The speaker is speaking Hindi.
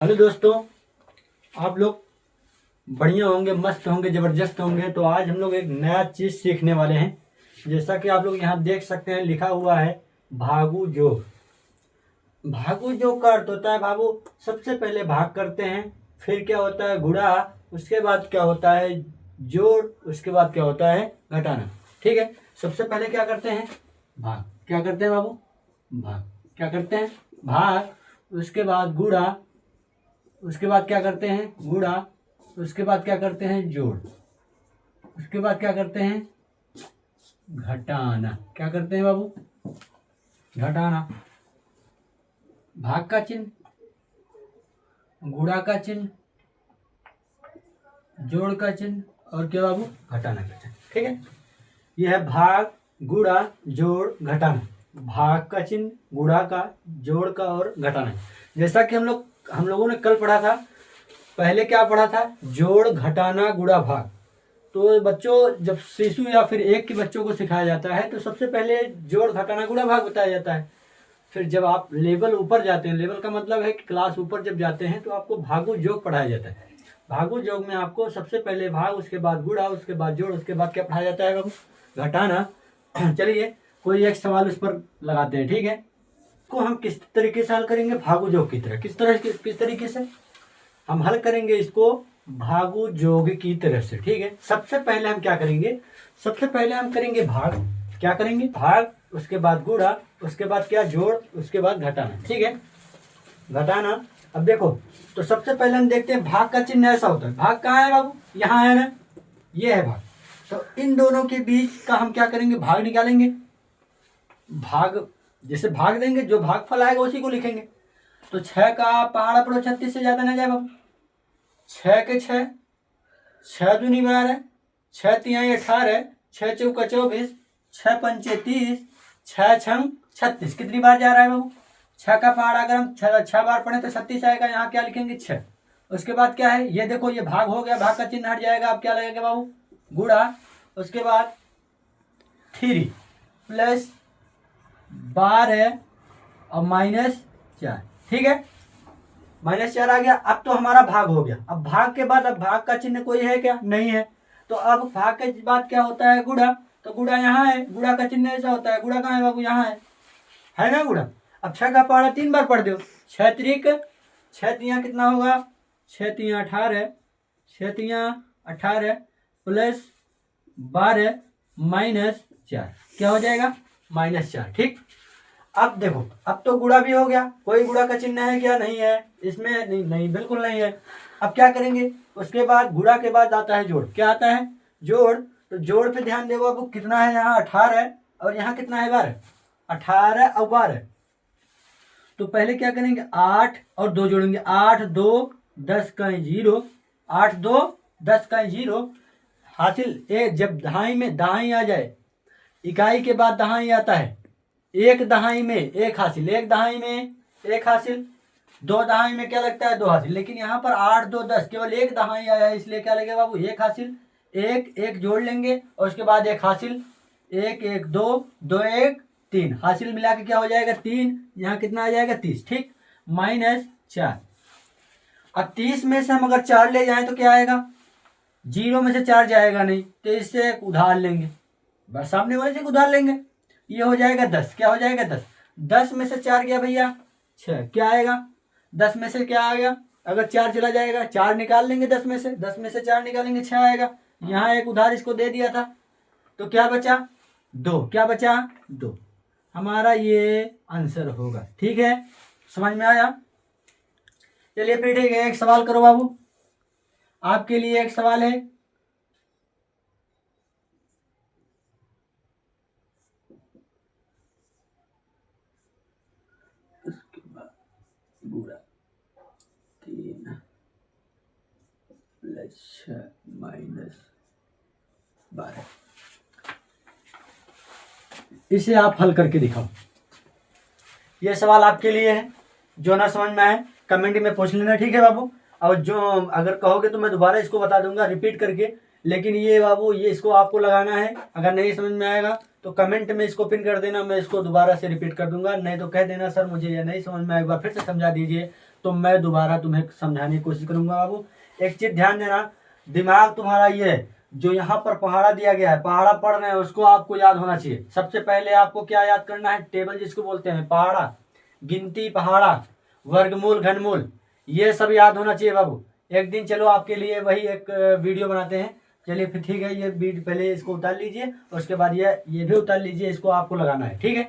हेलो दोस्तों, आप लोग बढ़िया होंगे, मस्त होंगे, ज़बरदस्त होंगे। तो आज हम लोग एक नया चीज़ सीखने वाले हैं। जैसा कि आप लोग यहाँ देख सकते हैं, लिखा हुआ है भागु जोग। भागु जोग का अर्थ होता है बाबू, सबसे पहले भाग करते हैं, फिर क्या होता है गुणा, उसके बाद क्या होता है जोड़, उसके बाद क्या होता है घटाना। ठीक है, सबसे पहले क्या करते हैं भाग। क्या करते हैं बाबू? भाग। क्या करते हैं? भाग। उसके बाद गुणा, उसके बाद क्या करते हैं गुणा, उसके बाद क्या करते हैं जोड़, उसके बाद क्या करते हैं घटाना। क्या करते हैं बाबू? घटाना। भाग का चिन्ह, गुणा का चिन्ह, जोड़ का चिन्ह और क्या बाबू घटाना का चिन्ह। ठीक है, यह है भाग, गुणा, जोड़, घटाना। भाग का चिन्ह, गुणा का, जोड़ का और घटाना। जैसा कि हम लोगों ने कल पढ़ा था। पहले क्या पढ़ा था? जोड़, घटाना, गुणा, भाग। तो बच्चों, जब शिशु या फिर एक के बच्चों को सिखाया जाता है तो सबसे पहले जोड़, घटाना, गुणा, भाग बताया जाता है। फिर जब आप लेवल ऊपर जाते हैं, लेवल का मतलब है कि क्लास ऊपर जब जाते हैं, तो आपको भागु जोग पढ़ाया जाता है। भागु जोग में आपको सबसे पहले भाग, उसके बाद गुणा, उसके बाद जोड़, उसके बाद क्या पढ़ाया जाता है बाबू? घटाना। चलिए कोई एक सवाल उस पर लगाते हैं। ठीक है, को हम किस तरीके से हल करेंगे? भागु जोग की तरह। किस तरीके से हम हल करेंगे इसको? भागु जोग की तरह से। ठीक है, सबसे पहले हम क्या करेंगे? सबसे पहले हम करेंगे भाग। क्या करेंगे? भाग, उसके बाद गुणा, उसके बाद क्या जोड़, उसके बाद घटाना। ठीक है, घटाना। अब देखो, तो सबसे पहले हम देखते हैं भाग का चिन्ह ऐसा होता है। भाग कहाँ है बाबू? यहाँ है ना, ये है भाग। तो इन दोनों के बीच का हम क्या करेंगे? भाग निकालेंगे। भाग, जैसे भाग देंगे, जो भागफल आएगा उसी को लिखेंगे। तो 6 का पहाड़ा पड़ो 36 से ज्यादा ना जाए बाबू। 6 के 6, 6 दूनी 12, 6 तिहाई 18, 6 चौका 24, 6 पंचे 30, 6 छंग 36। कितनी बार जा रहा है बाबू? 6 का पहाड़ा अगर हम 6 बार पढ़े तो 36 आएगा। यहाँ क्या लिखेंगे? 6। उसके बाद क्या है? ये देखो, ये भाग हो गया, भाग का चिन्ह हट जाएगा। अब क्या लगेगा बाबू? गुणा। उसके बाद 3 प्लस 12 और -4। ठीक है, -4 आ गया। अब तो हमारा भाग हो गया। अब भाग के बाद, अब भाग का चिन्ह कोई है क्या? नहीं है। तो अब भाग के बाद क्या होता है? गुणा। तो गुणा यहाँ है, गुणा का चिन्ह ऐसा होता है। गुणा कहाँ है बाबू? यहाँ है ना गुणा। अब 6 का पहाड़ा 3 बार पढ़ दो। 6 त्रिक, 6 तिया कितना होगा? 6 तिया 18, 6 तिया 18 प्लस 12 -4। क्या हो जाएगा? -4। ठीक, अब देखो, अब तो गुणा भी हो गया। कोई गुणा का चिन्ह है क्या? नहीं है इसमें। नहीं, नहीं, बिल्कुल नहीं है। अब क्या करेंगे? उसके बाद गुणा के बाद आता है जोड़। क्या आता है? जोड़। तो जोड़ पे ध्यान देगा बाबू, कितना है यहाँ? 18 और यहाँ कितना है? 12। 18 और 12। तो पहले क्या करेंगे? 8 और 2 जोड़ेंगे। 8 2 10 का 0, 8 2 10 का 0 हासिल। एक जब दहाई में दहाई आ जाए, इकाई के बाद दहाई आता है। एक दहाई में एक हासिल, एक दहाई में एक हासिल, 2 दहाई में क्या लगता है? 2 हासिल। लेकिन यहाँ पर 8 2 10 केवल एक दहाई आया है, इसलिए क्या लगेगा बाबू? एक हासिल। एक एक जोड़ लेंगे और उसके बाद एक हासिल। 1 1 2 2 1 3 हासिल मिला के क्या हो जाएगा? 3। यहाँ कितना आ जाएगा? 30। ठीक, -4। अब 30 में से हम अगर 4 ले जाएं तो क्या आएगा? 0 में से 4 जाएगा नहीं, तो इससे एक उधार लेंगे। बस सामने वाले से उधार लेंगे। ये हो जाएगा 10। क्या हो जाएगा? 10। 10 में से 4 गया भैया 6। क्या आएगा? 10 में से क्या आएगा? अगर 4 चला जाएगा, 4 निकाल लेंगे 10 में से। 10 में से 4 निकालेंगे, 6 आएगा। यहाँ एक उधार इसको दे दिया था, तो क्या बचा? 2। क्या बचा? 2। हमारा ये आंसर होगा। ठीक है, समझ में आया? चलिए फिर ठीक है, एक सवाल करो बाबू। आपके लिए एक सवाल है। उसके बाद बुरा 3 प्लस -12। इसे आप हल करके दिखाओ। यह सवाल आपके लिए है। जो ना समझ में आए कमेंट में पूछ लेना। ठीक है बाबू, और जो अगर कहोगे तो मैं दोबारा इसको बता दूंगा रिपीट करके। लेकिन ये बाबू, ये इसको आपको लगाना है। अगर नहीं समझ में आएगा तो कमेंट में इसको पिन कर देना, मैं इसको दोबारा से रिपीट कर दूंगा। नहीं तो कह देना सर मुझे ये नहीं समझ में आया, एक बार फिर से समझा दीजिए। तो मैं दोबारा तुम्हें समझाने की कोशिश करूंगा बाबू। एक चीज ध्यान देना, दिमाग तुम्हारा ये है, जो यहाँ पर पहाड़ा दिया गया है, पहाड़ा पढ़ रहे हैं, उसको आपको याद होना चाहिए। सबसे पहले आपको क्या याद करना है, टेबल जिसको बोलते हैं, पहाड़ा, गिनती, पहाड़ा, वर्गमूल, घनमूल, ये सब याद होना चाहिए बाबू। एक दिन चलो आपके लिए वही एक वीडियो बनाते हैं। चलिए फिर ठीक है, ये वीडियो पहले इसको उतार लीजिए और उसके बाद ये भी उतार लीजिए, इसको आपको लगाना है, ठीक है।